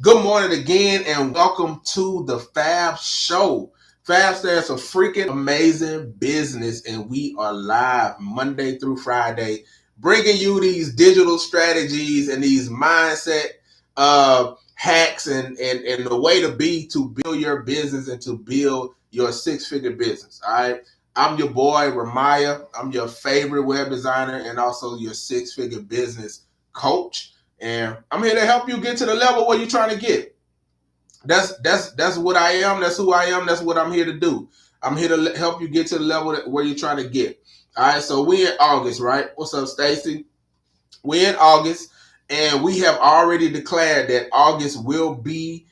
Good morning again, and welcome to the FAB show. FAB stands for freaking amazing business, and we are live Monday through Friday, bringing you these digital strategies and these mindset hacks and the way to be to build your business and to build your six-figure business. All right. I'm your boy Ramaya. I'm your favorite web designer and also your six-figure business coach. And I'm here to help you get to the level where you're trying to get. That's what I am. That's who I am. That's what I'm here to do. I'm here to help you get to the level where you're trying to get. All right. So we in August, right? What's up, Stacy? We in August, and we have already declared that August will be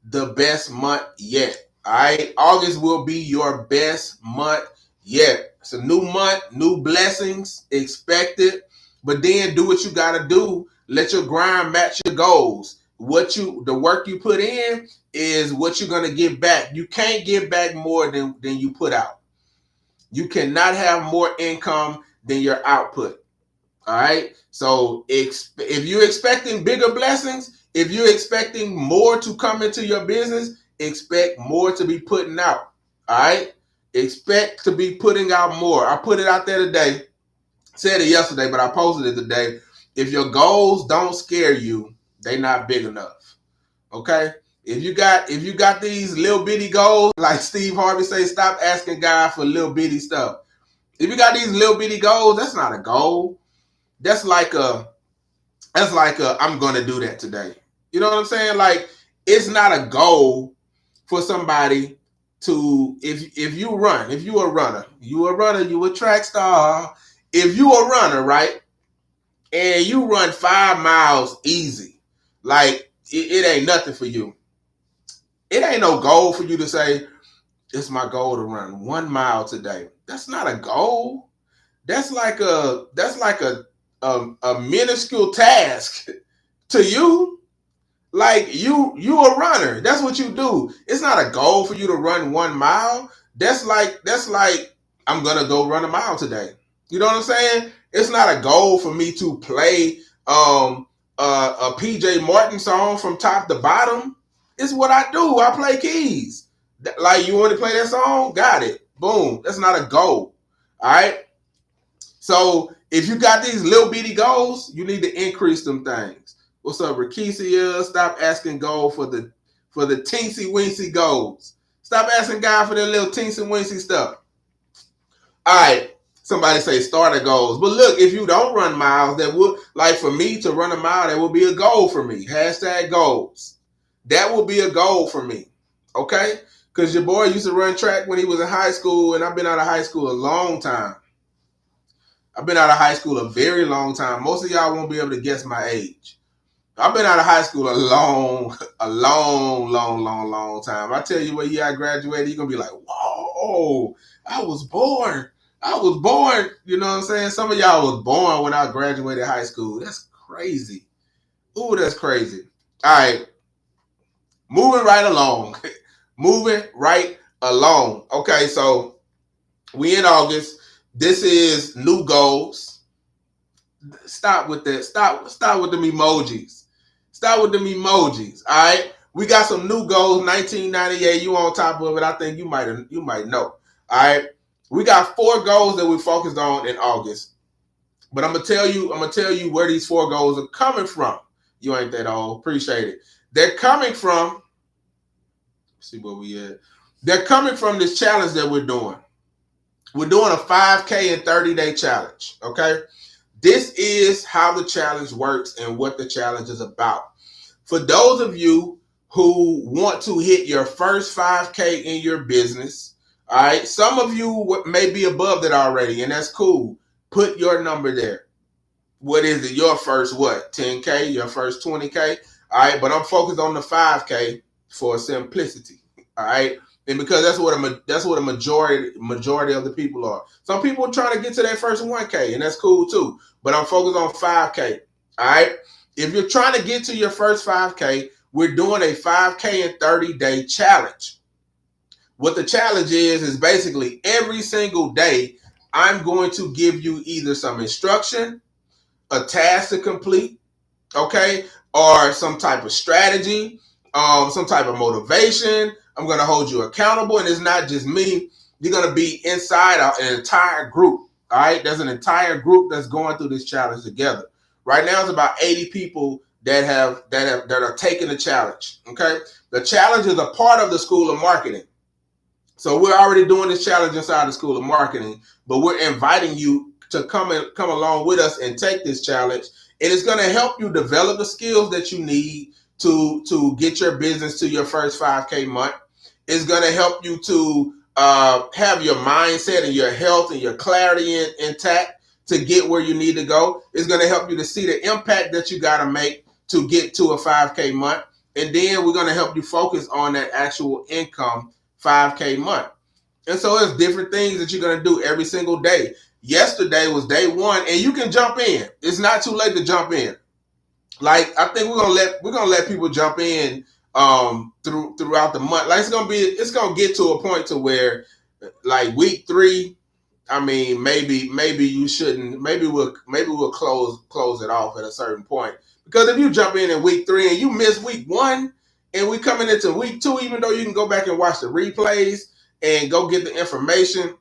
the best month yet. All right. August will be your best month yet. It's a new month, new blessings expected. But then do what you gotta do. Let your grind match your goals. The work you put in is what you're gonna get back. You can't get back more than you put out. You cannot have more income than your output. All right. So if you're expecting bigger blessings, if you're expecting more to come into your business, expect more to be putting out. All right. Expect to be putting out more. I put it out there today. Said it yesterday, but I posted it today. If your goals don't scare you, they're not big enough. Okay. If you got these little bitty goals, like Steve Harvey says, stop asking God for little bitty stuff. If you got these little bitty goals, that's not a goal. That's like a I'm gonna do that today. You know what I'm saying? Like, it's not a goal for somebody to if you run, if you a runner, you a track star. If you a runner, right, and you run 5 miles easy, like it ain't nothing for you. It ain't no goal for you to say, it's my goal to run 1 mile today. That's not a goal. That's like a minuscule task to you. Like you a runner. That's what you do. It's not a goal for you to run 1 mile. That's like I'm gonna go run a mile today. You know what I'm saying? It's not a goal for me to play a PJ Morton song from top to bottom. It's what I do. I play keys. Like, you want to play that song? Got it. Boom. That's not a goal. All right. So if you got these little bitty goals, you need to increase them things. What's up, Rakesia? Stop asking God for the teensy weensy goals. Stop asking God for that little teensy weensy stuff. All right. Somebody say starter goals. But look, if you don't run miles, that would, like, for me to run a mile, that would be a goal for me. Hashtag goals. That will be a goal for me. Okay? Because your boy used to run track when he was in high school, and I've been out of high school a long time. I've been out of high school a very long time. Most of y'all won't be able to guess my age. I've been out of high school a long time. I tell you what year I graduated, you're going to be like, whoa, I was born. You know what I'm saying? Some of y'all was born when I graduated high school. That's crazy. Ooh, that's crazy. All right. Moving right along. Okay, so we in August. This is new goals. Stop with that. Stop with them emojis. Stop with them emojis. All right. We got some new goals. 1998. You on top of it. I think you might know. All right. We got 4 goals that we focused on in August. But I'm gonna tell you where these 4 goals are coming from. You ain't that old. Appreciate it. They're coming from. Let's see where we at. They're coming from this challenge that we're doing. We're doing a 5K and 30-day challenge. Okay. This is how the challenge works and what the challenge is about. For those of you who want to hit your first 5K in your business, all right, some of you may be above that already, and that's cool. Put your number there. What is it? Your first what? 10K? Your first 20K? All right, but I'm focused on the 5K for simplicity. All right. And because that's what a majority of the people are. Some people are trying to get to their first 1K, and that's cool too. But I'm focused on 5K. All right. If you're trying to get to your first 5K, we're doing a 5K and 30-day challenge. What the challenge is basically every single day, I'm going to give you either some instruction, a task to complete, okay, or some type of strategy, some type of motivation. I'm going to hold you accountable, and it's not just me. You're going to be inside an entire group. All right, there's an entire group that's going through this challenge together. Right now, it's about 80 people that are taking the challenge. Okay, the challenge is a part of the School of Marketing. So we're already doing this challenge inside the School of Marketing, but we're inviting you to come along with us and take this challenge. And it's going to help you develop the skills that you need to get your business to your first 5K month. It's going to help you to have your mindset and your health and your clarity intact to get where you need to go. It's going to help you to see the impact that you got to make to get to a 5K month. And then we're going to help you focus on that actual income 5K month. And so there's different things that you're going to do every single day. Yesterday was day one, and you can jump in. It's not too late to jump in. Like, I think we're gonna let people jump in throughout the month. Like, it's gonna get to a point to where, like, week 3, I mean, maybe you shouldn't. Maybe we'll close it off at a certain point, because if you jump in week 3 and you miss week 1, and we coming into week 2, even though you can go back and watch the replays and go get the information,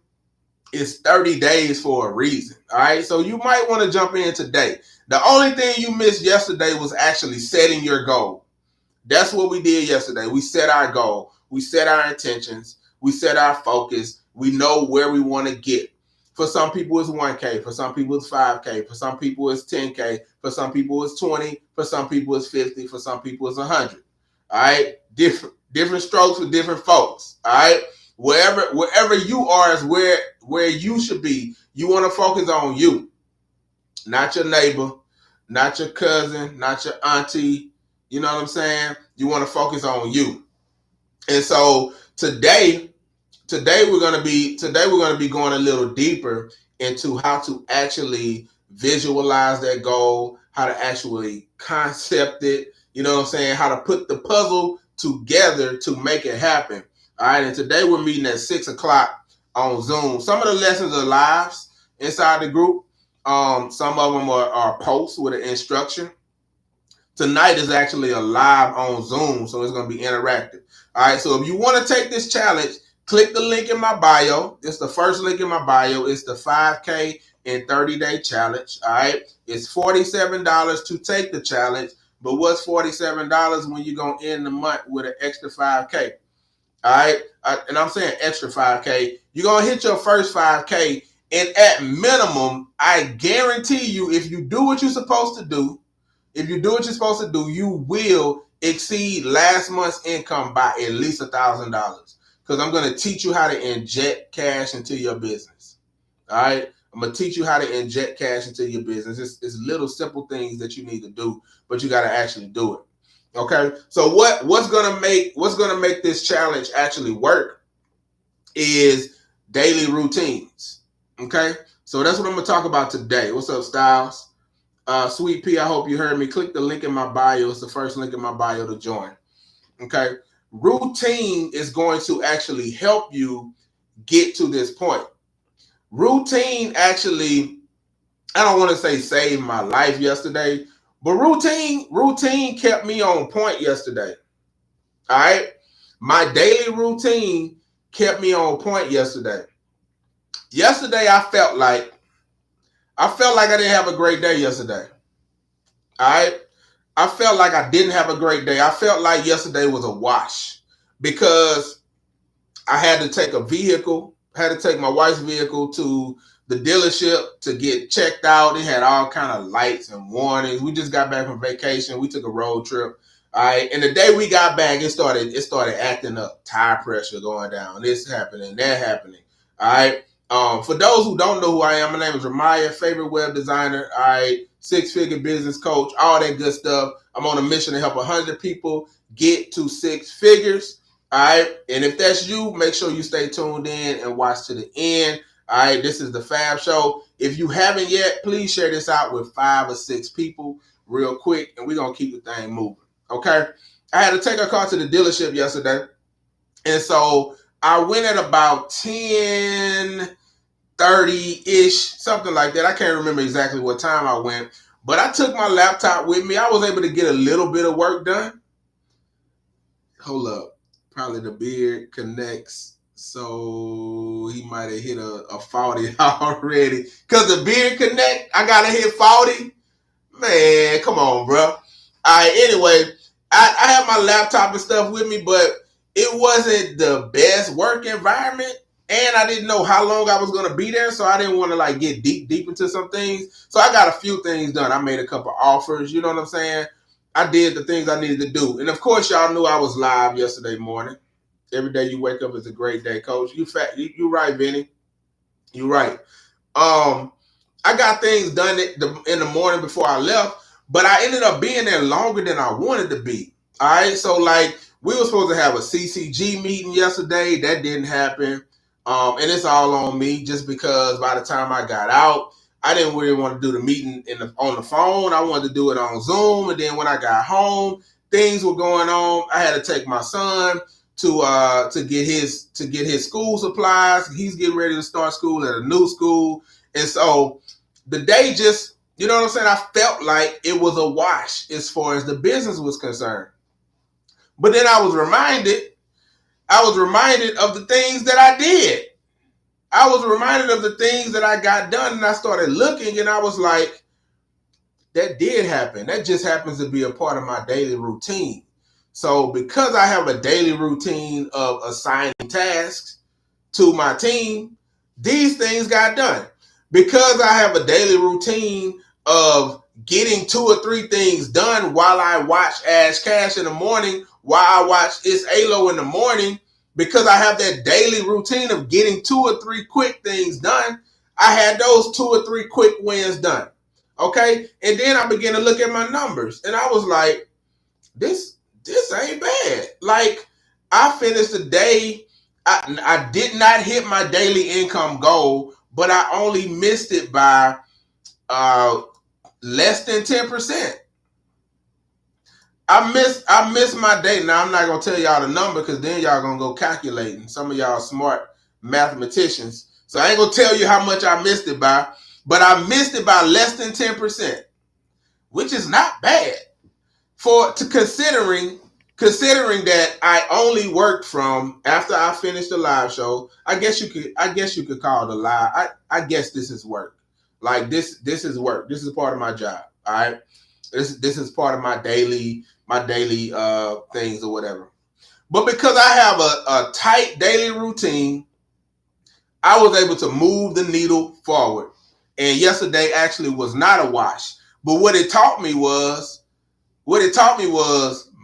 it's 30 days for a reason. All right, so you might want to jump in today. The only thing you missed yesterday was actually setting your goal. That's what we did yesterday. We set our goal. We set our intentions. We set our focus. We know where we want to get. For some people, it's 1K. For some people, it's 5K. For some people, it's 10K. For some people, it's 20. For some people, it's 50. For some people, it's 100. All right? Different strokes for different folks. All right? Wherever you are is where you should be. You want to focus on you, not your neighbor, not your cousin, not your auntie. You know what I'm saying? You want to focus on you. And so today we're going to be going a little deeper into how to actually visualize that goal, how to actually concept it. You know what I'm saying? How to put the puzzle together to make it happen. All right. And today we're meeting at 6:00 on Zoom. Some of the lessons are lives inside the group. Some of them are posts with an instruction. Tonight is actually a live on Zoom, so it's going to be interactive. All right, so if you want to take this challenge, click the link in my bio. It's the first link in my bio. It's the 5K and 30-day challenge. All right, it's $47 to take the challenge, but what's $47 when you're going to end the month with an extra 5K? All right, and I'm saying extra 5K. You're going to hit your first 5K, and at minimum, I guarantee you, if you do what you're supposed to do, you will exceed last month's income by at least $1,000. Because I'm going to teach you how to inject cash into your business. All right, I'm going to teach you how to inject cash into your business. It's little simple things that you need to do, but you got to actually do it. Okay, so what's gonna make this challenge actually work is daily routines. Okay, so that's what I'm gonna talk about today. What's up, Styles? Sweet P, I hope you heard me. Click the link in my bio. It's the first link in my bio to join. Okay, routine is going to actually help you get to this point. Routine actually, I don't want to say saved my life yesterday, but routine kept me on point yesterday. All right. My daily routine kept me on point yesterday. Yesterday, I felt like I didn't have a great day yesterday. All right. I felt like I didn't have a great day. I felt like yesterday was a wash because I had to take my wife's vehicle to the dealership to get checked out. It had all kind of lights and warnings. We just got back from vacation. We took a road trip. All right. And the day we got back, it started acting up. Tire pressure going down. This happening, that happening. All right. For those who don't know who I am, my name is Ramaya, favorite web designer. All right. 6-figure business coach, all that good stuff. I'm on a mission to help 100 people get to 6 figures. All right. And if that's you, make sure you stay tuned in and watch to the end. All right, this is the Fab Show. If you haven't yet, please share this out with 5 or 6 people real quick, and we're going to keep the thing moving, okay? I had to take a car to the dealership yesterday, and so I went at about 10:30-ish, something like that. I can't remember exactly what time I went, but I took my laptop with me. I was able to get a little bit of work done. Hold up. Probably the beard connects. So he might have hit a 40 already. Because the beard connect, I got to hit 40. Man, come on, bro. All right, anyway, I have my laptop and stuff with me, but it wasn't the best work environment. And I didn't know how long I was going to be there, so I didn't want to like get deep into some things. So I got a few things done. I made a couple offers, you know what I'm saying? I did the things I needed to do. And of course, y'all knew I was live yesterday morning. Every day you wake up is a great day, coach. You right, Vinny. You right. I got things done in the morning before I left, but I ended up being there longer than I wanted to be. All right, so like we were supposed to have a CCG meeting yesterday, that didn't happen, and it's all on me just because by the time I got out, I didn't really want to do the meeting on the phone. I wanted to do it on Zoom, and then when I got home, things were going on. I had to take my son to get his school supplies. He's getting ready to start school at a new school, and so the day just, you know what I'm saying? I felt like it was a wash as far as the business was concerned. But then I was reminded of the things that I did. I was reminded of the things that I got done, and I started looking, and I was like, that did happen. That just happens to be a part of my daily routine. So because I have a daily routine of assigning tasks to my team, these things got done. Because I have a daily routine of getting 2 or 3 things done while I watch Ash Cash in the morning, while I watch It's Alo in the morning, because I have that daily routine of getting 2 or 3 quick things done, I had those 2 or 3 quick wins done. Okay? And then I began to look at my numbers, and I was like, this ain't bad. Like, I finished the day, I did not hit my daily income goal, but I only missed it by less than 10%. I missed my day. Now I'm not gonna tell y'all the number because then y'all gonna go calculating. Some of y'all smart mathematicians. So I ain't gonna tell you how much I missed it by, but I missed it by less than 10%, which is not bad considering that I only worked from after I finished the live show. I guess you could call it a live. I guess this is work. Like this is work. This is part of my job. All right. This is part of my daily things or whatever. But because I have a tight daily routine, I was able to move the needle forward. And yesterday actually was not a wash. But what it taught me was,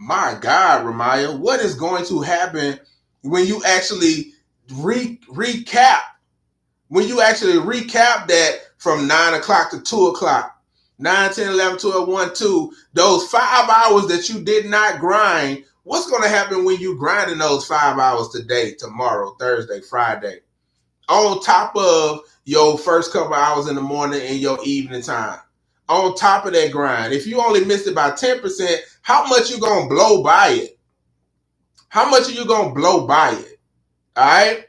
my God, Ramaya, what is going to happen when you actually recap? When you actually recap that from 9 o'clock to 2 o'clock, 9, 10, 11, 12, 1, 2, those 5 hours that you did not grind, what's going to happen when you grind in those 5 hours today, tomorrow, Thursday, Friday, on top of your first couple hours in the morning and your evening time? On top of that grind, if you only missed it by 10%, how much you gonna blow by it? How much are you gonna blow by it? All right?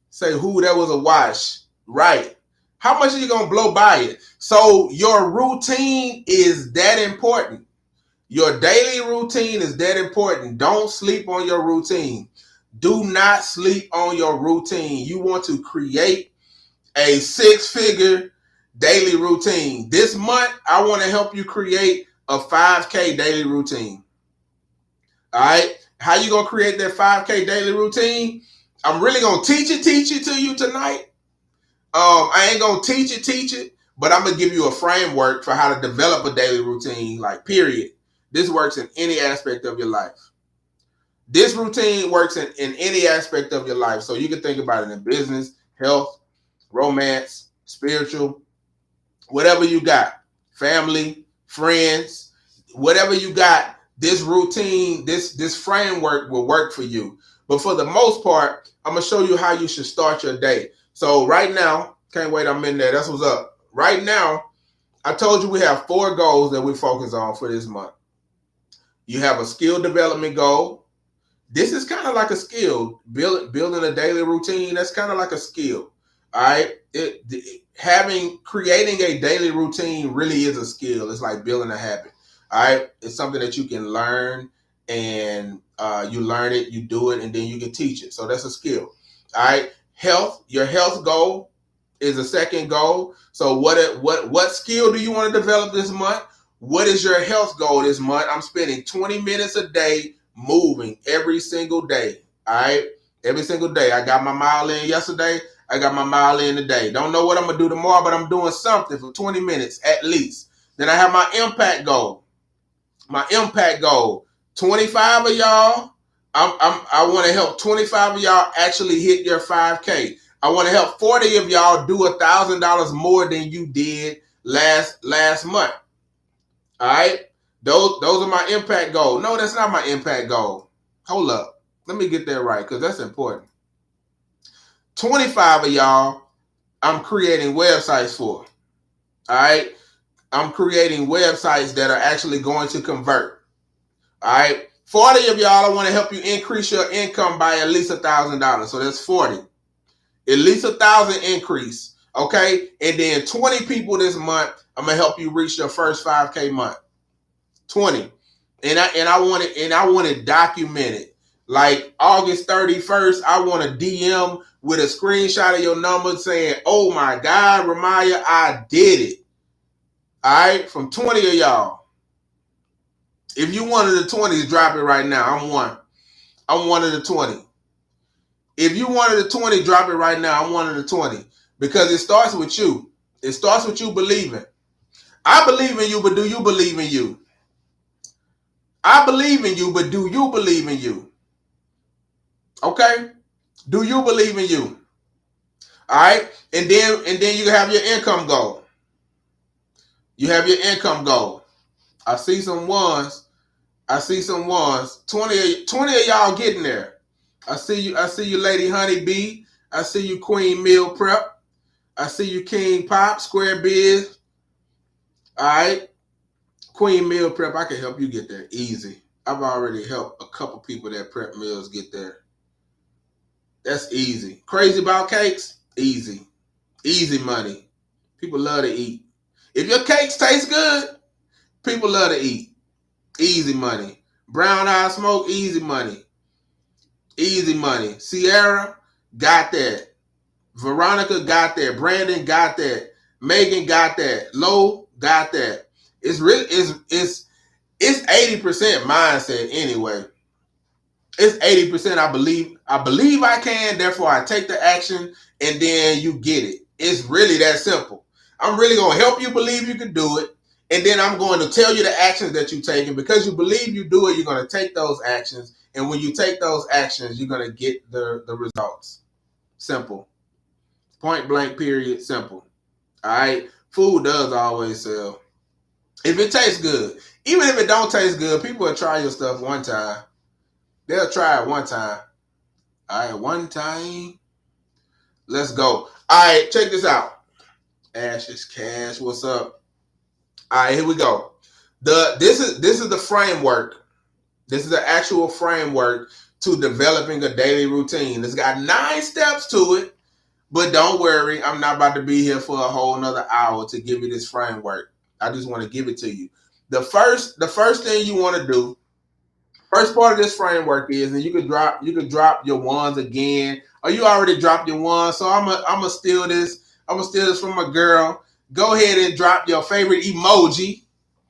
Say, who, that was a wash. Right. How much are you gonna blow by it? So your routine is that important. Your daily routine is that important. Don't sleep on your routine. Do not sleep on your routine. You want to create a 6-figure daily routine. This month, I want to help you create a 5K daily routine. All right. How you going to create that 5K daily routine? I'm really going to teach it to you tonight. I ain't going to teach it, but I'm going to give you a framework for how to develop a daily routine, like period. This works in any aspect of your life. This routine works in any aspect of your life. So you can think about it in business, health, romance, spiritual, whatever you got, family, friends, whatever you got, this routine, this framework will work for you. But for the most part, I'm going to show you how you should start your day. So right now, can't wait, I'm in there. That's what's up. Right now, I told you we have 4 goals that we focus on for this month. You have a skill development goal. This is kind of like a skill. Building a daily routine, that's kind of like a skill. All right. Creating a daily routine really is a skill. It's like building a habit. All right. It's something that you can learn and you learn it, you do it, and then you can teach it. So that's a skill. All right. Health, your health goal is a second goal. So what skill do you want to develop this month? What is your health goal this month? I'm spending 20 minutes a day moving every single day. All right. Every single day. I got my mile in yesterday. I got my mile in today. Don't know what I'm going to do tomorrow, but I'm doing something for 20 minutes at least. Then I have my impact goal. My impact goal. 25 of y'all. I want to help 25 of y'all actually hit your 5K. I want to help 40 of y'all do $1,000 more than you did last month. All right. Those are my impact goal. No, that's not my impact goal. Hold up. Let me get that right because that's important. 25 of y'all, I'm creating websites for. All right. I'm creating websites that are actually going to convert. All right. 40 of y'all, I want to help you increase your income by at least $1,000. So that's 40. At least 1,000 increase. Okay. And then 20 people this month, I'm going to help you reach your first 5K month. 20. And I want it documented. Like August 31st, I want a DM with a screenshot of your number saying, oh my God, Ramaya, I did it. All right. From 20 of y'all. If you one of the 20s, drop it right now. I'm one of the 20. If you one of the 20, drop it right now. I'm one of the 20. Because it starts with you. It starts with you believing. I believe in you, but do you believe in you? I believe in you, but do you believe in you? Okay? Do you believe in you? All right? And then you have your income goal. You have your income goal. I see some ones. 20 of y'all getting there. I see you, Lady Honey Bee. I see you, Queen Meal Prep. I see you, King Pop, Square Biz. All right. Queen Meal Prep, I can help you get there easy. I've already helped a couple people that prep meals get there. That's easy. Crazy about cakes? Easy. Easy money. People love to eat. If your cakes taste good, people love to eat. Easy money. Brown Eye Smoke, easy money. Easy money. Sierra, got that. Veronica got that. Brandon got that. Megan got that. Lo got that. It's 80% mindset anyway. It's 80% I believe I can, therefore I take the action and then you get it. It's really that simple. I'm really going to help you believe you can do it. And then I'm going to tell you the actions that you're taking. Because you believe you do it, you're going to take those actions. And when you take those actions, you're going to get the results. Simple. Point blank, period, simple. All right? Food does always sell. If it tastes good. Even if it don't taste good, people will try your stuff one time. They'll try it one time. All right, one time. Let's go. All right, check this out. Ashes Cash, what's up? All right, here we go. This is the framework. This is the actual framework to developing a daily routine. It's got 9 steps to it, but don't worry, I'm not about to be here for a whole nother hour to give you this framework. I just want to give it to you. The first thing you want to do, first part of this framework is, and you could drop your ones again, or you already dropped your ones. So I'm gonna steal this. I'm gonna steal this from my girl. Go ahead and drop your favorite emoji.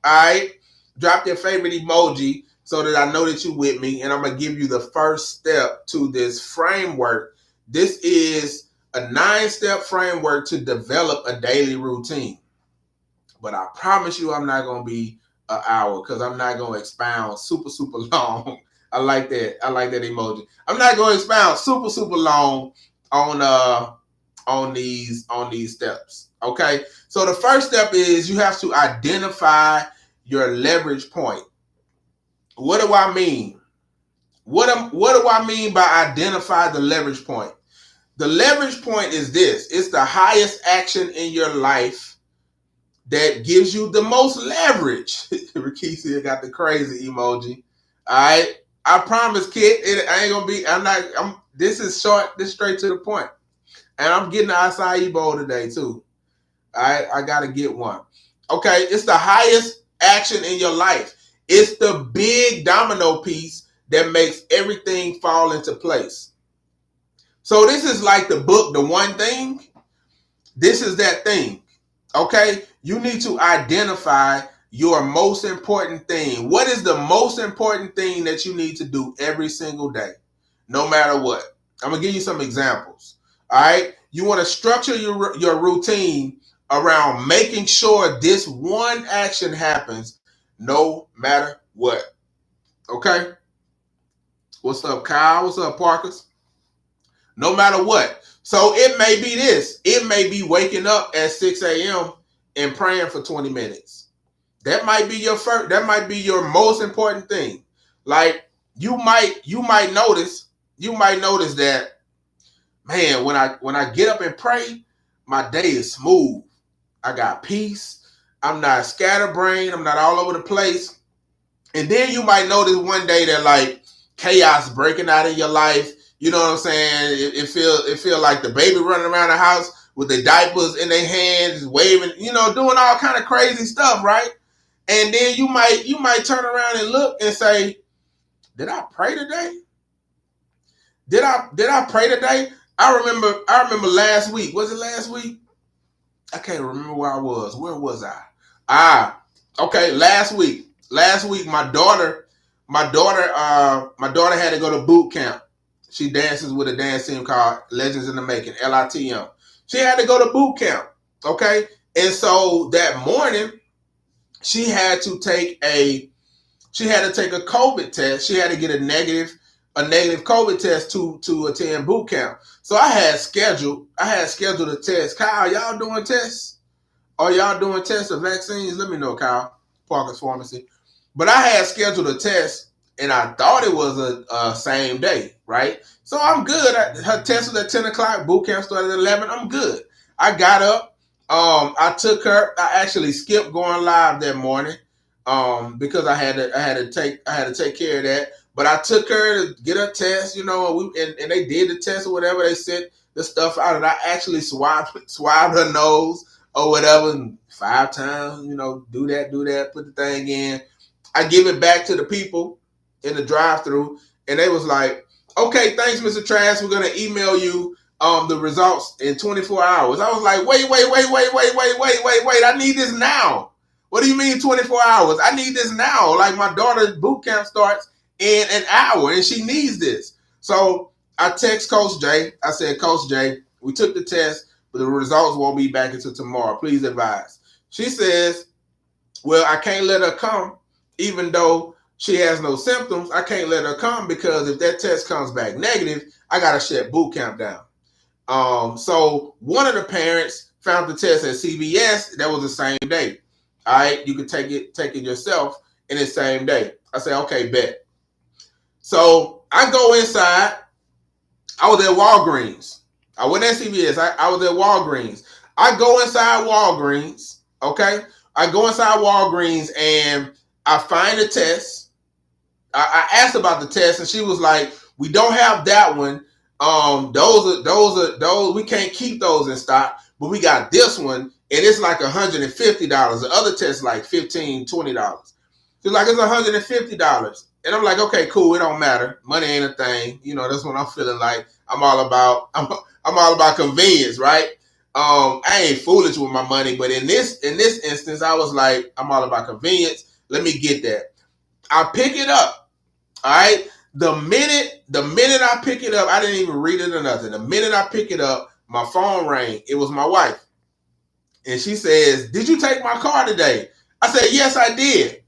All right, drop your favorite emoji so that I know that you're with me. And I'm gonna give you the first step to this framework. This is a 9-step framework to develop a daily routine. But I promise you, I'm not gonna be an hour because I'm not going to expound super long. I like that emoji. I'm not going to expound super long on these steps. Okay. So the first step is you have to identify your leverage point. What do I mean? What do I mean by identify the leverage point? The leverage point is this. It's the highest action in your life that gives you the most leverage. Rikicia got the crazy emoji. All right. I promise, kid, this is short, this straight to the point. And I'm getting the acai bowl today too. All right. I got to get one. Okay. It's the highest action in your life. It's the big domino piece that makes everything fall into place. So this is like the book, The One Thing. This is that thing. Okay? You need to identify your most important thing. What is the most important thing that you need to do every single day, no matter what? I'm going to give you some examples. All right? You want to structure your routine around making sure this one action happens no matter what. Okay? What's up, Kyle? What's up, Parkers? No matter what. So it may be this. It may be waking up at 6 a.m. and praying for 20 minutes. That might be your first, that might be your most important thing. Like you might notice that, man, when I get up and pray, my day is smooth. I got peace. I'm not scatterbrained. I'm not all over the place. And then you might notice one day that like chaos breaking out in your life. You know what I'm saying? It feel like the baby running around the house with the diapers in their hands, waving, doing all kind of crazy stuff, right? And then you might turn around and look and say, "Did I pray today? Did I pray today?" I remember last week. Was it last week? I can't remember where I was. Where was I? Okay, last week. Last week, my daughter had to go to boot camp. She dances with a dance team called Legends in the Making, LITM. She had to go to boot camp. Okay, and so that morning, she had to take a COVID test. She had to get a negative COVID test to attend boot camp. So I had scheduled a test. Kyle, y'all doing tests? Are y'all doing tests of vaccines? Let me know, Kyle. Parker's Pharmacy. But I had scheduled a test, and I thought it was a same day, right? So I'm good. Her test was at 10 o'clock. Boot camp started at 11. I'm good. I got up. I took her. I actually skipped going live that morning because I had to take care of that. But I took her to get her test, and they did the test or whatever. They sent the stuff out, and I actually swabbed her nose or whatever 5 times. Do that, put the thing in. I give it back to the people in the drive-thru, and they was like, "Okay, thanks, Mr. Trash. We're gonna email you the results in 24 hours." I was like, wait. I need this now. What do you mean 24 hours? I need this now. Like my daughter's boot camp starts in an hour, and she needs this. So I text Coach Jay. I said, "Coach Jay, we took the test, but the results won't be back until tomorrow. Please advise." She says, "Well, I can't let her come. Even though she has no symptoms, I can't let her come because if that test comes back negative, I got to shut boot camp down." So one of the parents found the test at CVS. That was the same day. All right, you could take it yourself in the same day. I said, "Okay, bet." So I go inside. I was at Walgreens. I went at CVS. I was at Walgreens. I go inside Walgreens. Okay, I go inside Walgreens and I find a test. I asked about the test, and she was like, "We don't have that one. Those we can't keep those in stock, but we got this one, and it's like $150. The other test like $15, $20. She's like, it's $150." And I'm like, "Okay, cool. It don't matter. Money ain't a thing. That's what I'm feeling like. I'm all about convenience, right? I ain't foolish with my money, but in this instance, I was like, I'm all about convenience. Let me get that." I pick it up. All right. The minute I pick it up, I didn't even read it or nothing. The minute I pick it up, my phone rang. It was my wife. And she says, "Did you take my car today?" I said, "Yes, I did."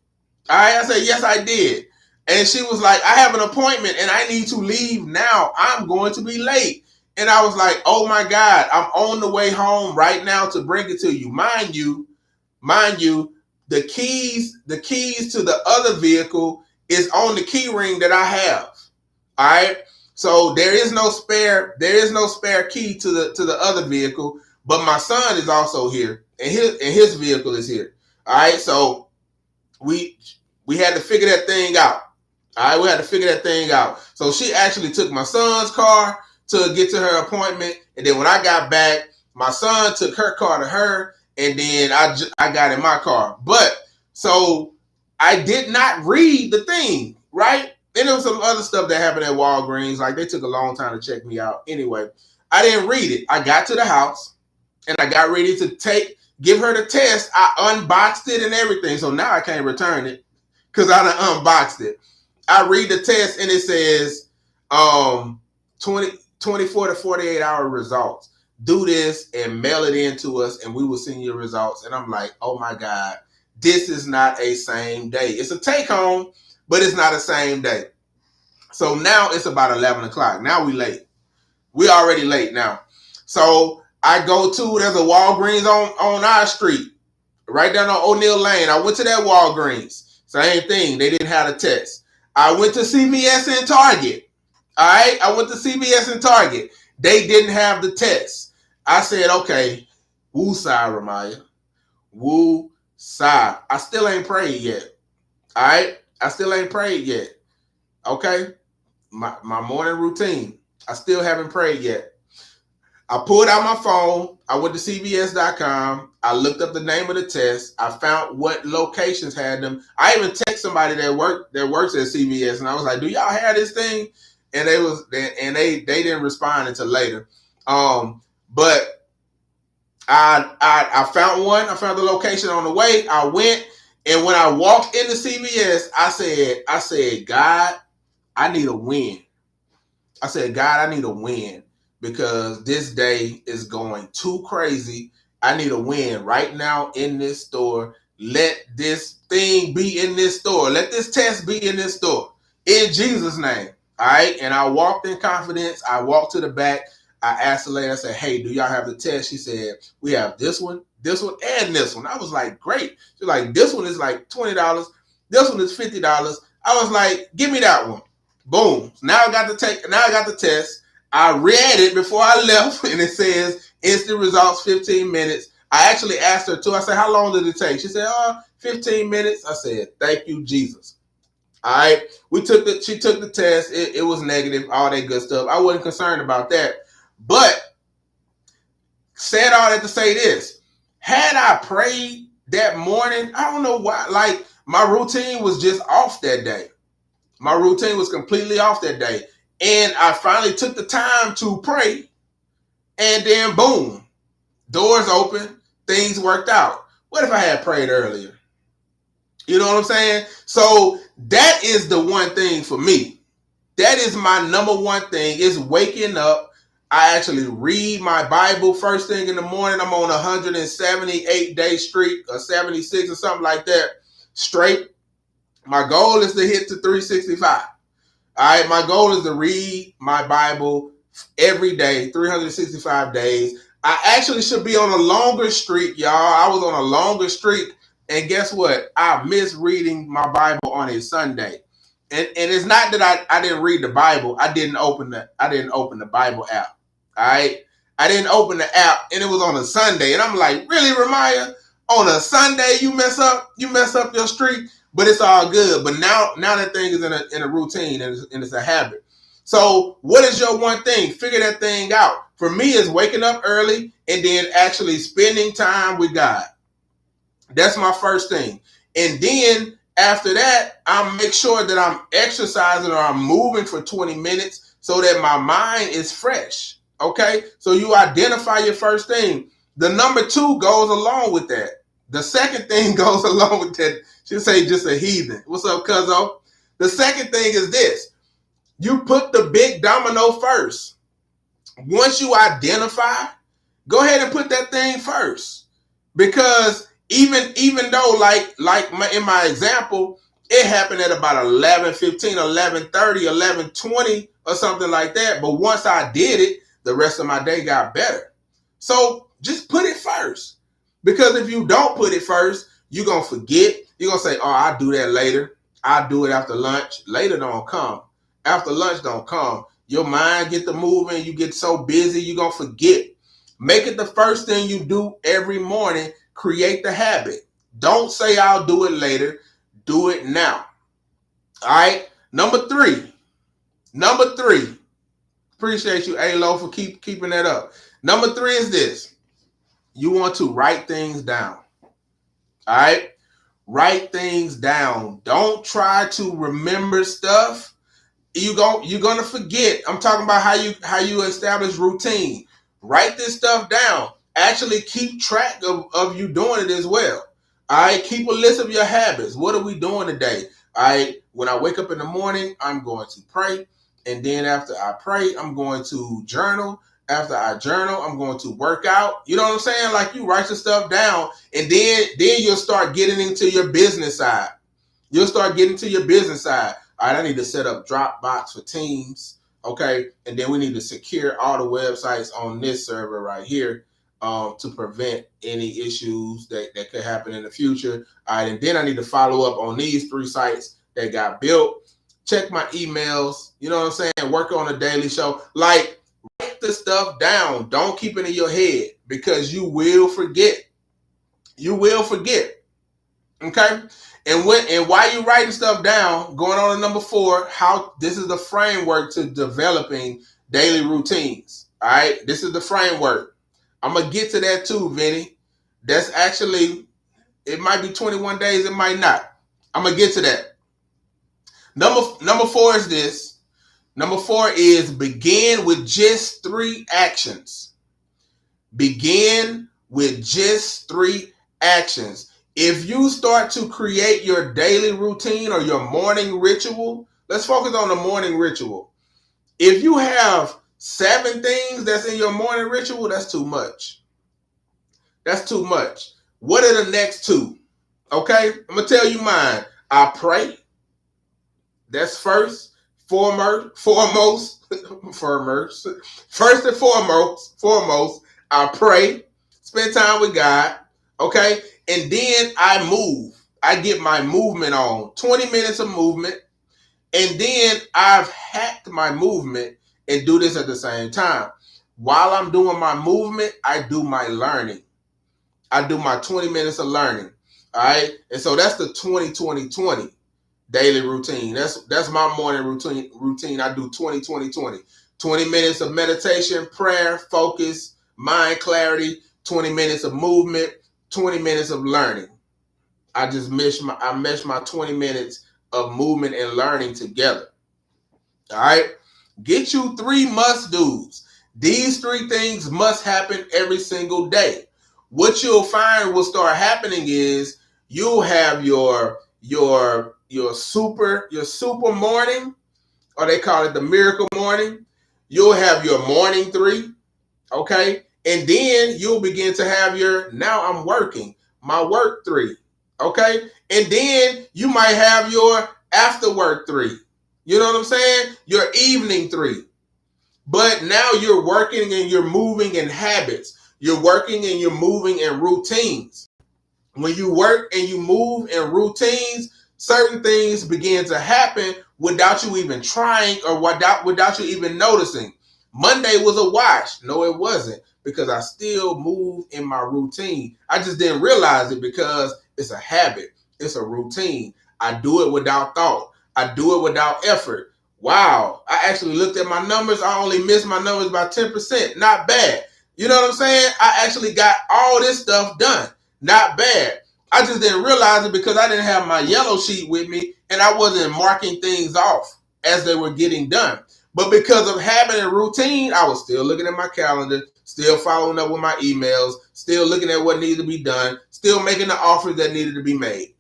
All right. I said, "Yes, I did." And she was like, "I have an appointment and I need to leave now. I'm going to be late." And I was like, "Oh my God, I'm on the way home right now to bring it to you." Mind you, the keys to the other vehicle is on the key ring that I have. All right. So there is no spare key to the other vehicle, but my son is also here, and his vehicle is here. All right. So we had to figure that thing out. All right, we had to figure that thing out. So she actually took my son's car to get to her appointment, and then when I got back, my son took her car to her, and then I got in my car. But so I did not read the thing, right? And there was some other stuff that happened at Walgreens. Like they took a long time to check me out. Anyway, I didn't read it. I got to the house and I got ready to give her the test. I unboxed it and everything. So now I can't return it because I done unboxed it. I read the test and it says 24 to 48 hour results. Do this and mail it in to us and we will send you results. And I'm like, oh my God, this is not a same day. It's a take home, but it's not a same day. So now it's about 11 o'clock. Now we late. We already late now. So I go to, there's a Walgreens on our street, right down on O'Neill Lane. I went to that Walgreens. Same thing. They didn't have a test. I went to CVS and Target. All right. I went to CVS and Target. They didn't have the test. I said, okay, woo-sah, Ramaya. Woo-sah. I still ain't prayed yet. All right. I still ain't prayed yet. Okay. My morning routine. I still haven't prayed yet. I pulled out my phone. I went to CVS.com. I looked up the name of the test. I found what locations had them. I even texted somebody that works at CVS, and I was like, "Do y'all have this thing?" And they didn't respond until later. But I found one. I found the location on the way. I went, and when I walked into CVS, I said, God, I need a win. I said, God, I need a win because this day is going too crazy. I need a win right now in this store. Let this thing be in this store. Let this test be in this store. In Jesus' name. All right. And I walked in confidence. I walked to the back. I asked the lady, I said, hey, do y'all have the test? She said, we have this one, and this one. I was like, great. She's like, this one is like $20. This one is $50. I was like, give me that one. Boom. Now I got the test. I read it before I left, and it says instant results, 15 minutes. I actually asked her too. I said, how long did it take? She said, 15 minutes. I said, thank you, Jesus. All right. She took the test. It was negative, all that good stuff. I wasn't concerned about that. But said all that to say this. Had I prayed that morning, I don't know why, like my routine was just off that day. My routine was completely off that day. And I finally took the time to pray. And then boom, doors open, things worked out. What if I had prayed earlier? You know what I'm saying? So that is the one thing for me. That is my number one thing is waking up. I actually read my Bible first thing in the morning. I'm on a 178-day streak or 76 or something like that straight. My goal is to hit to 365. All right, my goal is to read my Bible every day, 365 days. I actually should be on a longer streak, y'all. I was on a longer streak, and guess what? I missed reading my Bible on a Sunday. And it's not that I didn't read the Bible. I didn't open the Bible app. All right. I didn't open the app, and it was on a Sunday. And I'm like, really, Ramaya? On a Sunday you mess up your streak? But it's all good. But now that thing is in a routine and it's a habit. So what is your one thing? Figure that thing out. For me, it's waking up early and then actually spending time with God. That's my first thing. And then after that, I'll make sure that I'm exercising or I'm moving for 20 minutes so that my mind is fresh. Okay? So you identify your first thing. The number 2 goes along with that. The second thing goes along with that. She'll say just a heathen. What's up, cuzzo? The second thing is this. You put the big domino first. Once you identify, go ahead and put that thing first. Because even though in my example, it happened at about 11:15, 11:30, 11:20 or something like that. But once I did it, the rest of my day got better. So just put it first. Because if you don't put it first, you're going to forget. You're going to say, I'll do that later. I'll do it after lunch. Later don't come. After lunch don't come. Your mind get to moving. You get so busy, you're going to forget. Make it the first thing you do every morning. Create the habit. Don't say I'll do it later. Do it now. All right. Number three. Appreciate you, A-Lo, for keeping that up. Number 3 is this. You want to write things down. All right. Write things down. Don't try to remember stuff. You're gonna forget. I'm talking about how you establish routine. Write this stuff down. Actually keep track of you doing it as well. All right, keep a list of your habits. What are we doing today? All right, when I wake up in the morning, I'm going to pray. And then after I pray, I'm going to journal. After I journal, I'm going to work out. You know what I'm saying? Like, you write your stuff down, and then you'll start getting into your business side. You'll start getting to your business side. All right, I need to set up Dropbox for Teams. Okay, and then we need to secure all the websites on this server right here to prevent any issues that could happen in the future. All right, and then I need to follow up on these 3 sites that got built. Check my emails. You know what I'm saying? Work on a daily show. Like, write the stuff down. Don't keep it in your head, because you will forget. You will forget. Okay? And while you're writing stuff down, going on to number 4, how this is the framework to developing daily routines. All right, this is the framework. I'm gonna get to that too, Vinny. That's actually, it might be 21 days, it might not. I'm gonna get to that. Number 4 is this. Number 4 is begin with just 3 actions. Begin with just 3 actions. If you start to create your daily routine or your morning ritual, let's focus on the morning ritual. If you have 7 things that's in your morning ritual, that's too much. That's too much. What are the next 2? Okay, I'm going to tell you mine. I pray. That's first and foremost. First and foremost, I pray. Spend time with God. Okay, and then I move. I get my movement on. 20 minutes of movement. And then I've hacked my movement and do this at the same time. While I'm doing my movement, I do my learning. I do my 20 minutes of learning. All right. And so that's the 20-20-20 daily routine. That's my morning routine. I do 20-20-20. 20 minutes of meditation, prayer, focus, mind clarity, 20 minutes of movement, 20 minutes of learning. I mesh my 20 minutes of movement and learning together. All right. Get you 3 must-dos. These 3 things must happen every single day. What you'll find will start happening is you'll have your super morning, or they call it the miracle morning. You'll have your morning 3. Okay. And then you'll begin to have your, now I'm working, my work 3. Okay. And then you might have your after work 3. You know what I'm saying? Your evening 3. But now you're working and you're moving in habits. You're working and you're moving in routines. When you work and you move in routines, certain things begin to happen without you even trying or without you even noticing. Monday was a wash. No, it wasn't, because I still move in my routine. I just didn't realize it because it's a habit. It's a routine. I do it without thought. I do it without effort. Wow. I actually looked at my numbers. I only missed my numbers by 10%. Not bad. You know what I'm saying? I actually got all this stuff done. Not bad. I just didn't realize it because I didn't have my yellow sheet with me and I wasn't marking things off as they were getting done. But because of habit and routine, I was still looking at my calendar, still following up with my emails, still looking at what needed to be done, still making the offers that needed to be made.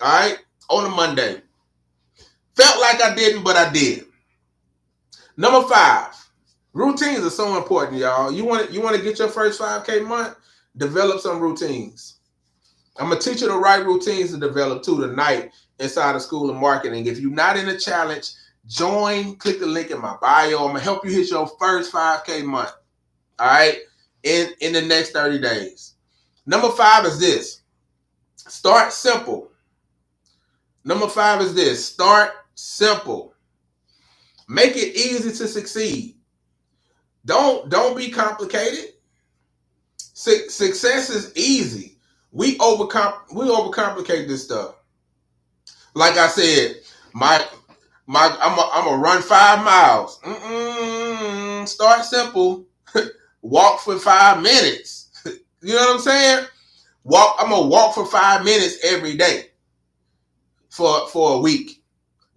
All right? On a Monday. Felt like I didn't, but I did. Number 5. Routines are so important, y'all. You want to get your first 5K month? Develop some routines. I'm going to teach you the right routines to develop too tonight inside the School of Marketing. If you're not in the challenge, join. Click the link in my bio. I'm going to help you hit your first 5K month. All right? In the next 30 days. Number 5 is this. Start simple. Number 5 is this. Start simple. Make it easy to succeed. Don't be complicated. Success is easy. We overcomplicate this stuff. Like I said, I'm gonna run 5 miles. Start simple. Walk for 5 minutes. You know what I'm saying? I'm gonna walk for 5 minutes every day for a week.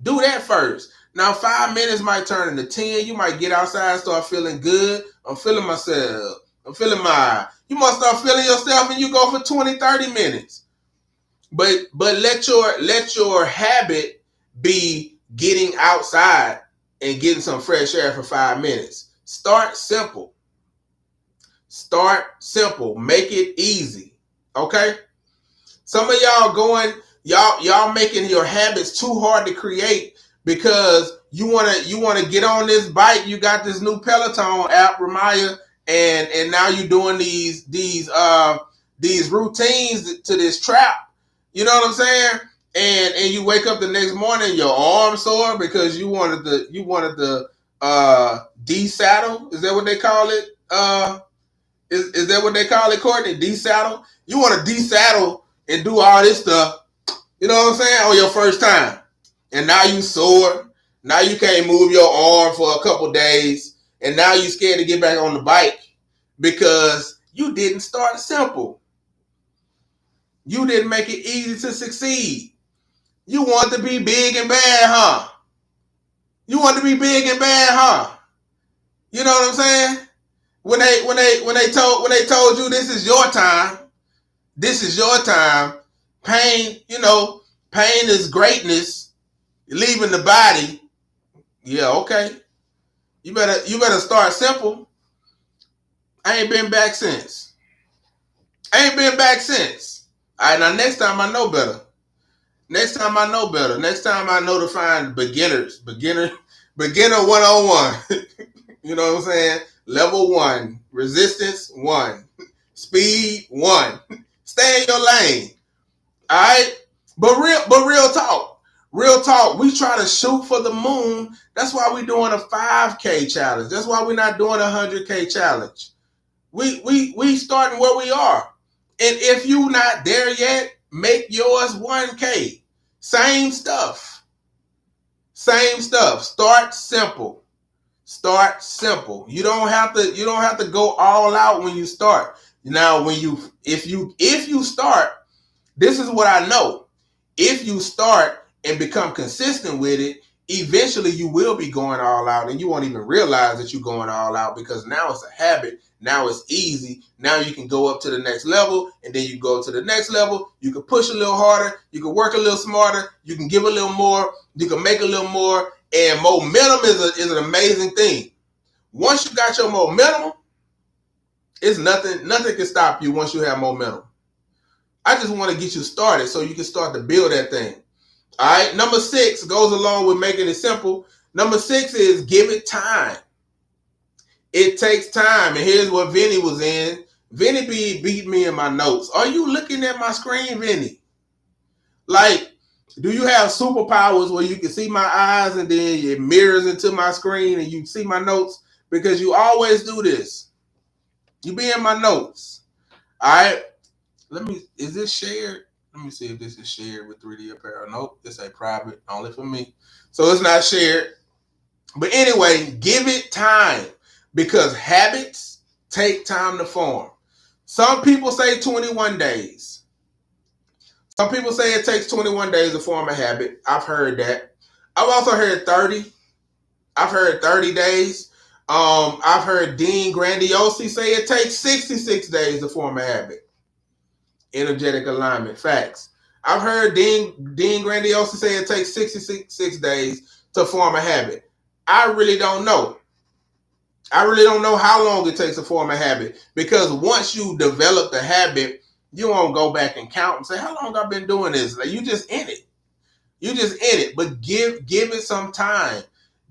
Do that first. Now 5 minutes might turn into 10. You might get outside, start feeling good. I'm feeling myself. I'm feeling you must start feeling yourself and you go for 20, 30 minutes. But let your habit be getting outside and getting some fresh air for 5 minutes. Start simple. Start simple. Make it easy. Okay? Some of y'all making your habits too hard to create because you wanna get on this bike. You got this new Peloton app, Ramaya, and now you're doing these routines to this trap. You know what I'm saying? And you wake up the next morning, your arm sore because you wanted the desaddle. Is that what they call it? Is that what they call it, Courtney? Desaddle? You want to desaddle and do all this stuff, you know what I'm saying, on your first time. And now you sore. Now you can't move your arm for a couple days. And now you scared to get back on the bike because you didn't start simple. You didn't make it easy to succeed. You want to be big and bad, huh? You want to be big and bad, huh? You know what I'm saying? When they told you this is your time, pain is greatness, leaving the body. Yeah, okay. You better start simple. I ain't been back since. All right, now next time I know better. Next time I know to find beginner 101. You know what I'm saying? Level 1, resistance 1, speed 1. Stay in your lane. All right? But real talk, we try to shoot for the moon. That's why we're doing a 5K challenge. That's why we're not doing a 100K challenge. We starting where we are. And if you're not there yet, make yours 1K. Same stuff. Start simple. You don't have to go all out when you start. Now, if you start, this is what I know. If you start and become consistent with it, eventually you will be going all out and you won't even realize that you're going all out because now it's a habit. Now it's easy. Now you can go up to the next level and then you go to the next level. You can push a little harder. You can work a little smarter. You can give a little more. You can make a little more. And momentum is an amazing thing. Once you got your momentum, it's nothing can stop you once you have momentum. I just want to get you started so you can start to build that thing. All right. Number 6 goes along with making it simple. Number 6 is give it time. It takes time. And here's what Vinny was in. Vinny beat me in my notes. Are you looking at my screen, Vinny? Like, do you have superpowers where you can see my eyes and then it mirrors into my screen and you see my notes? Because you always do this. You be in my notes. All right. Is this shared? Let me see if this is shared with 3D Apparel. Nope, this ain't private, only for me. So it's not shared. But anyway, give it time because habits take time to form. Some people say 21 days. Some people say it takes 21 days to form a habit. I've heard that. I've also heard 30. I've heard 30 days. I've heard Dean Grandiosi say it takes 66 days to form a habit. Energetic alignment. Facts. I've heard Dean Grandiosi say it takes 66 days to form a habit. I really don't know. I really don't know how long it takes to form a habit because once you develop the habit, you won't go back and count and say, how long I've been doing this? Like, you just in it. But give it some time.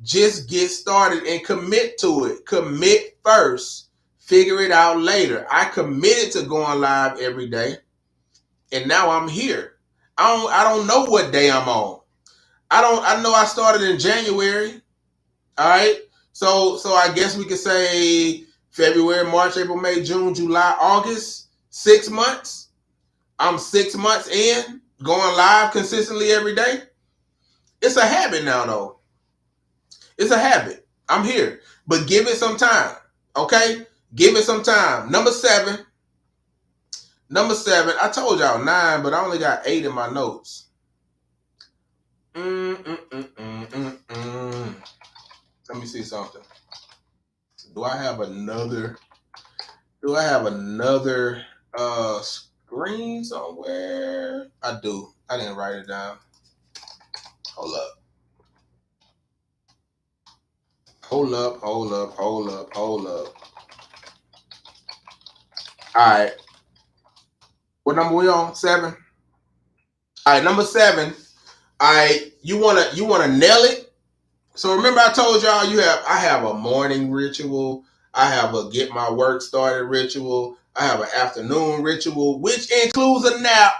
Just get started and commit to it. Commit first. Figure it out later. I committed to going live every day. And now I'm here. I don't know what day I'm on. I know I started in January. All right. So I guess we could say February, March, April, May, June, July, August, 6 months. I'm 6 months in, going live consistently every day. It's a habit now, though. It's a habit. I'm here. But give it some time. Okay? Give it some time. Number 7 Number 7, I told y'all 9, but I only got 8 in my notes. Let me see something. Do I have another screen somewhere? I do. I didn't write it down. Hold up. Alright. What number we on? 7? Alright, number 7. Alright, you wanna nail it? So remember I told y'all I have a morning ritual, I have a get my work started ritual, I have an afternoon ritual, which includes a nap.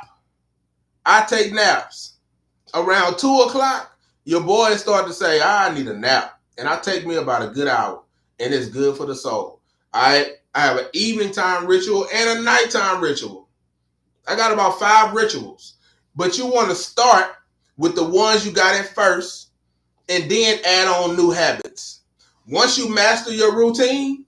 I take naps. Around 2 o'clock, your boys start to say, I need a nap. And I take me about a good hour. And it's good for the soul. I have an evening time ritual and a nighttime ritual. I got about 5 rituals. But you want to start with the ones you got at first and then add on new habits. Once you master your routine,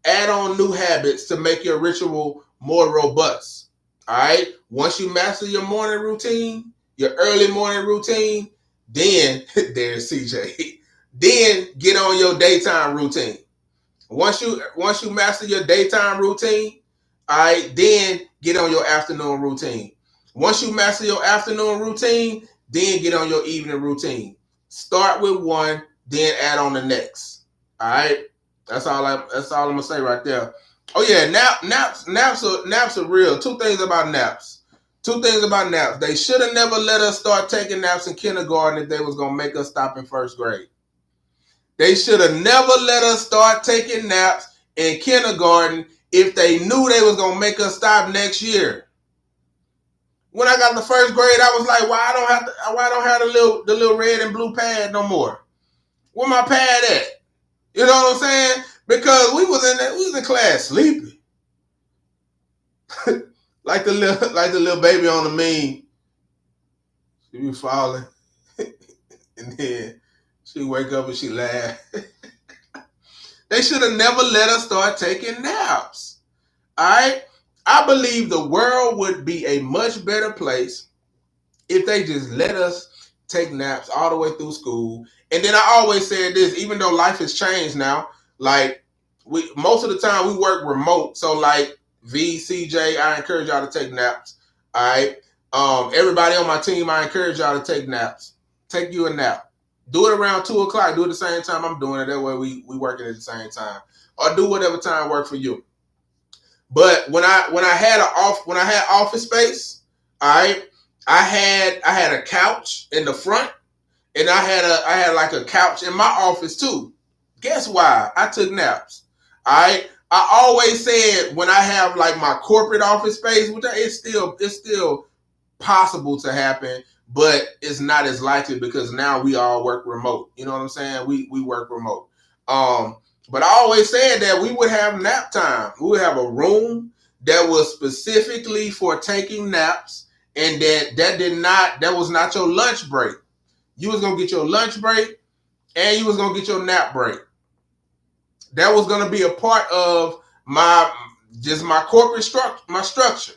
add on new habits to make your ritual more robust. All right? Once you master your morning routine, your early morning routine, then, there's CJ, then get on your daytime routine. Once you master your daytime routine, all right, then get on your afternoon routine. Once you master your afternoon routine, then get on your evening routine. Start with one, then add on the next. All right, that's all I'm gonna say right there. Oh yeah, naps are real. Two things about naps. They should have never let us start taking naps in kindergarten if they was gonna make us stop in first grade. They should have never let us start taking naps in kindergarten if they knew they was gonna make us stop next year. When I got to first grade, I was like, why I don't have the little red and blue pad no more? Where my pad at? You know what I'm saying? Because we was in class sleeping. like the little baby on the meme. She be falling. And then she wake up and she laugh. They should have never let us start taking naps. All right? I believe the world would be a much better place if they just let us take naps all the way through school. And then I always said this, even though life has changed now, like most of the time we work remote. So like CJ, I encourage y'all to take naps. All right. Everybody on my team, I encourage y'all to take naps. Take you a nap. Do it around 2 o'clock. Do it the same time I'm doing it. That way we working at the same time. Or do whatever time work for you. But when I had office space, all right, I had a couch in the front, and I had like a couch in my office too. Guess why? I took naps. All right. I always said when I have like my corporate office space, which it's still possible to happen, but it's not as likely because now we all work remote. You know what I'm saying? We work remote. But I always said that we would have nap time. We would have a room that was specifically for taking naps, and that was not your lunch break. You was gonna get your lunch break, and you was gonna get your nap break. That was gonna be a part of my corporate structure.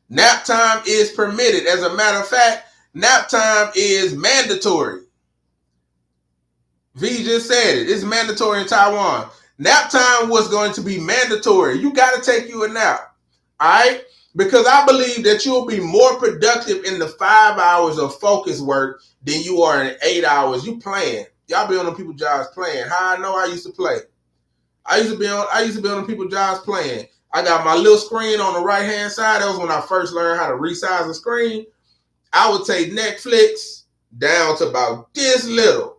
Nap time is permitted. As a matter of fact, nap time is mandatory. V just said it. It's mandatory in Taiwan. Nap time was going to be mandatory. You got to take you a nap. All right? Because I believe that you'll be more productive in the 5 hours of focus work than you are in 8 hours. You playing. Y'all be on them people's jobs playing. How I know I used to play. I used to be on them people's jobs playing. I got my little screen on the right-hand side. That was when I first learned how to resize the screen. I would take Netflix down to about this little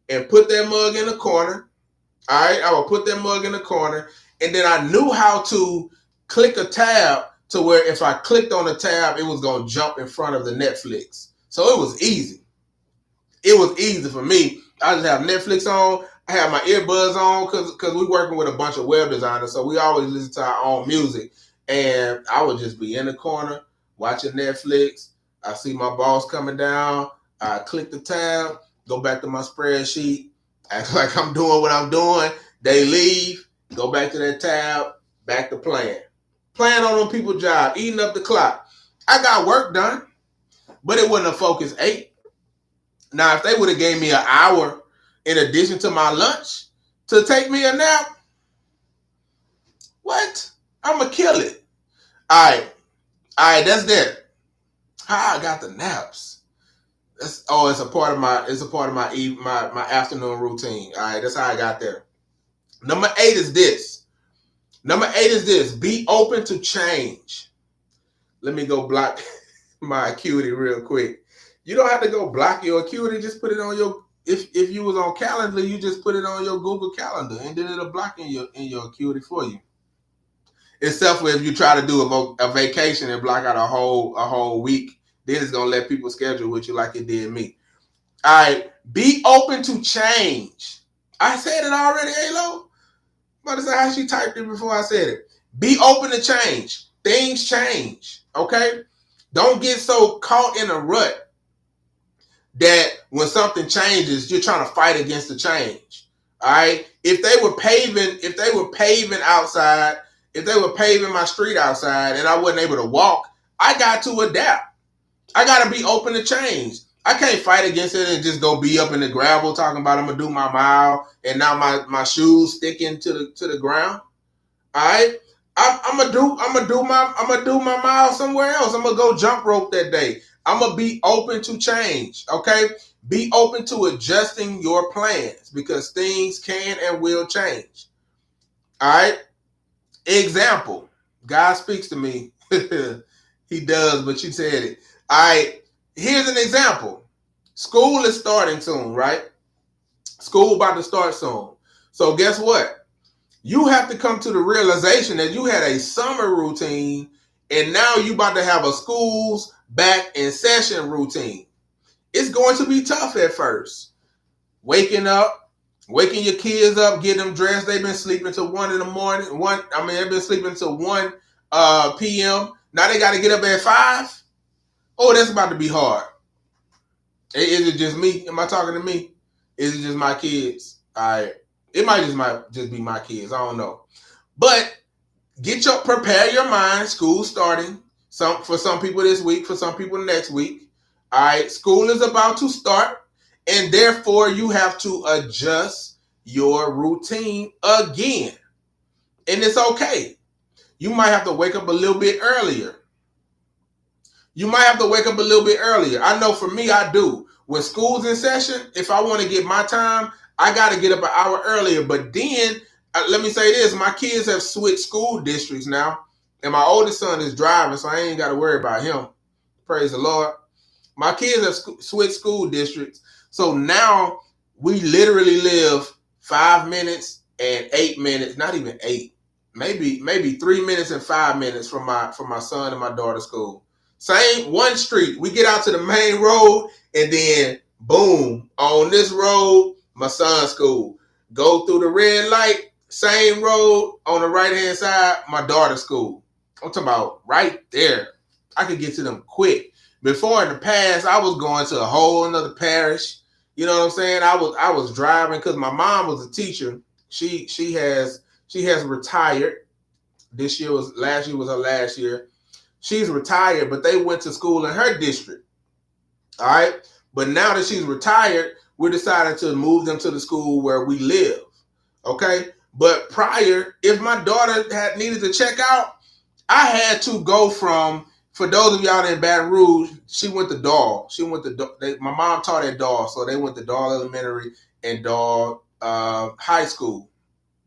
and put that mug in the corner. All right, I would put that mug in the corner, and then I knew how to click a tab to where if I clicked on the tab, it was going to jump in front of the Netflix. So it was easy. It was easy for me. I just have Netflix on. I have my earbuds on because we're working with a bunch of web designers, so we always listen to our own music. And I would just be in the corner watching Netflix. I see my boss coming down. I click the tab, go back to my spreadsheet, act like I'm doing what I'm doing. They leave, go back to that tab, back to playing. playing on them people's job, eating up the clock. I got work done, but it wasn't a focus 8. Now, if they would have gave me an hour in addition to my lunch to take me a nap, what? I'm going to kill it. All right, that's that. How I got the naps. It's a part of my afternoon routine. All right, that's how I got there. Number 8 is this. Be open to change. Let me go block my acuity real quick. You don't have to go block your acuity. Just put it on your. If you was on Calendly, you just put it on your Google Calendar, and then it'll block in your acuity for you. Except for if you try to do a vacation and block out a whole week, then it's gonna let people schedule with you like it did me. All right, be open to change. I said it already, Halo. But it's how she typed it before I said it. Be open to change. Things change. Okay? Don't get so caught in a rut that when something changes, you're trying to fight against the change. All right? If they were paving outside, if they were paving my street outside and I wasn't able to walk, I got to adapt. I got to be open to change. I can't fight against it and just go be up in the gravel talking about I'm gonna do my mile and now my shoes sticking to the ground. All right, I'm gonna do my mile somewhere else. I'm gonna go jump rope that day. I'm gonna be open to change. Okay, be open to adjusting your plans because things can and will change. All right. Example. God speaks to me. He does, but you said it. All right. Here's an example. School is starting soon, right? School about to start soon. So guess what? You have to come to the realization that you had a summer routine and now you about to have a schools back in session routine. It's going to be tough at first. Waking your kids up, getting them dressed. They've been sleeping till 1 in the morning. They've been sleeping till 1 p.m. Now they got to get up at 5. Oh, that's about to be hard. Is it just me? Am I talking to me? Is it just my kids? It might just be my kids. I don't know. But prepare your mind. School starting. For some people this week, for some people next week. All right, school is about to start, and therefore you have to adjust your routine again. And it's okay. You might have to wake up a little bit earlier. I know for me, I do. When school's in session, if I want to get my time, I got to get up an hour earlier. But then, let me say this. My kids have switched school districts now. And my oldest son is driving, so I ain't got to worry about him. Praise the Lord. My kids have switched school districts. So now we literally live 5 minutes and 8 minutes, not even 8, maybe 3 minutes and 5 minutes from my son and my daughter's school. Same one street. We get out to the main road and then boom, on this road, my son's school. Go through the red light, same road on the right-hand side, my daughter's school. I'm talking about right there. I could get to them quick. Before in the past, I was going to a whole another parish. You know what I'm saying? I was driving because my mom was a teacher. She has retired. Last year was her last year. She's retired, but they went to school in her district. All right. But now that she's retired, we decided to move them to the school where we live. Okay. But prior, if my daughter had needed to check out, I had to go from, for those of y'all in Baton Rouge, she went to Dahl. My mom taught at Dahl, so they went to Dahl Elementary and Dahl High School,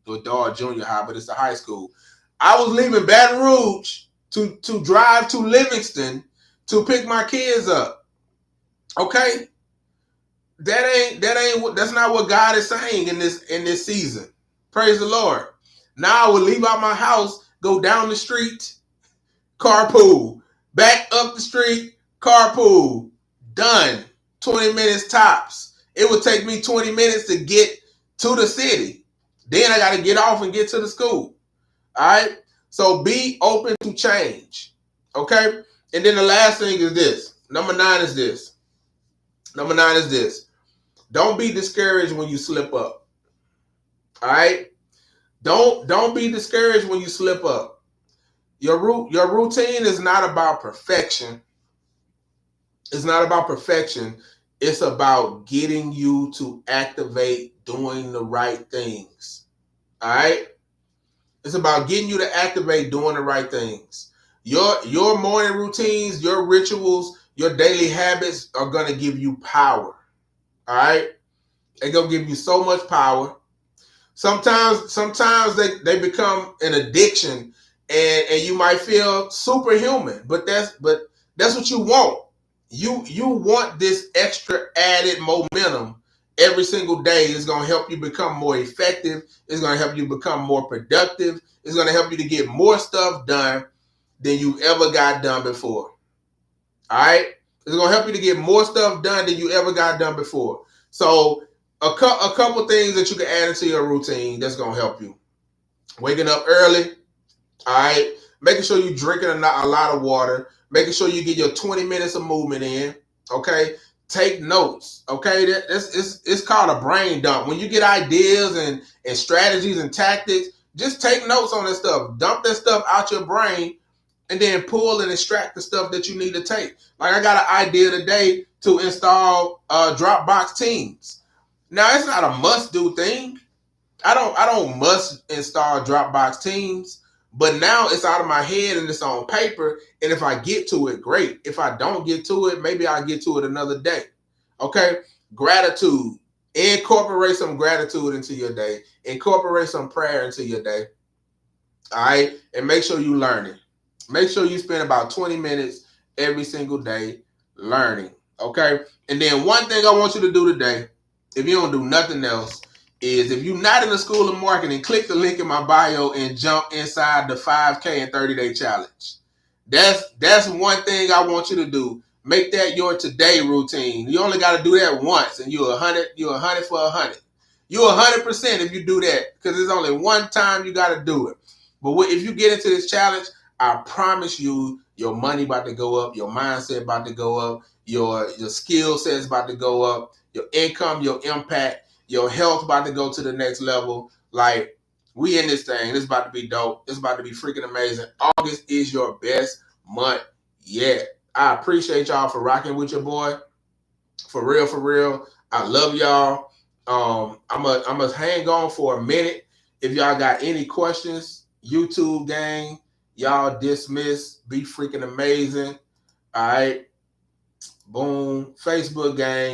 or Dahl Junior High, but it's a high school. I was leaving Baton Rouge to drive to Livingston to pick my kids up. Okay? That's not what God is saying in this season. Praise the Lord. Now I will leave out my house, go down the street, carpool, back up the street, carpool, done. 20 minutes tops. It would take me 20 minutes to get to the city. Then I got to get off and get to the school. All right? So be open to change. Okay? And then the last thing is this. Number 9 is this. Don't be discouraged when you slip up. All right? Don't be discouraged when you slip up. Your routine is not about perfection. It's not about perfection. It's about getting you to activate doing the right things. All right? It's about getting you to activate doing the right things. Your morning routines, your rituals, your daily habits are going to give you power. All right? They're going to give you so much power. Sometimes they become an addiction, and you might feel superhuman, but that's what you want. You want this extra added momentum every single day. It's going to help you become more effective. It's going to help you become more productive. It's going to help you to get more stuff done than you ever got done before. All right? It's going to help you to get more stuff done than you ever got done before. So a couple things that you can add into your routine that's going to help you. Waking up early. All right? Making sure you're drinking a lot of water. Making sure you get your 20 minutes of movement in. Okay? Take notes. Okay? It's called a brain dump. When you get ideas and strategies and tactics, just take notes on that stuff. Dump that stuff out your brain and then pull and extract the stuff that you need to take. Like I got an idea today to install Dropbox Teams. Now it's not a must-do thing. I don't must install Dropbox Teams, but now it's out of my head and it's on paper. And if I get to it, great. If I don't get to it, maybe I'll get to it another day. Okay? Gratitude. Incorporate some gratitude into your day. Incorporate some prayer into your day. All right? And make sure you learn it. Make sure you spend about 20 minutes every single day learning. Okay? And then one thing I want you to do today, if you don't do nothing else, is if you're not in the School of Marketing, click the link in my bio and jump inside the 5K and 30-day challenge. That's one thing I want you to do. Make that your today routine. You only got to do that once, and you're 100 for 100. You're 100% if you do that, because there's only one time you got to do it. But if you get into this challenge, I promise you, your money about to go up, your mindset about to go up, your skill set is about to go up, your income, your impact, your health about to go to the next level. Like, we in this thing. It's about to be dope. It's about to be freaking amazing. August is your best month yet. I appreciate y'all for rocking with your boy. For real, for real. I love y'all. I'm a hang on for a minute. If y'all got any questions, YouTube gang, y'all dismiss. Be freaking amazing. All right. Boom. Facebook gang.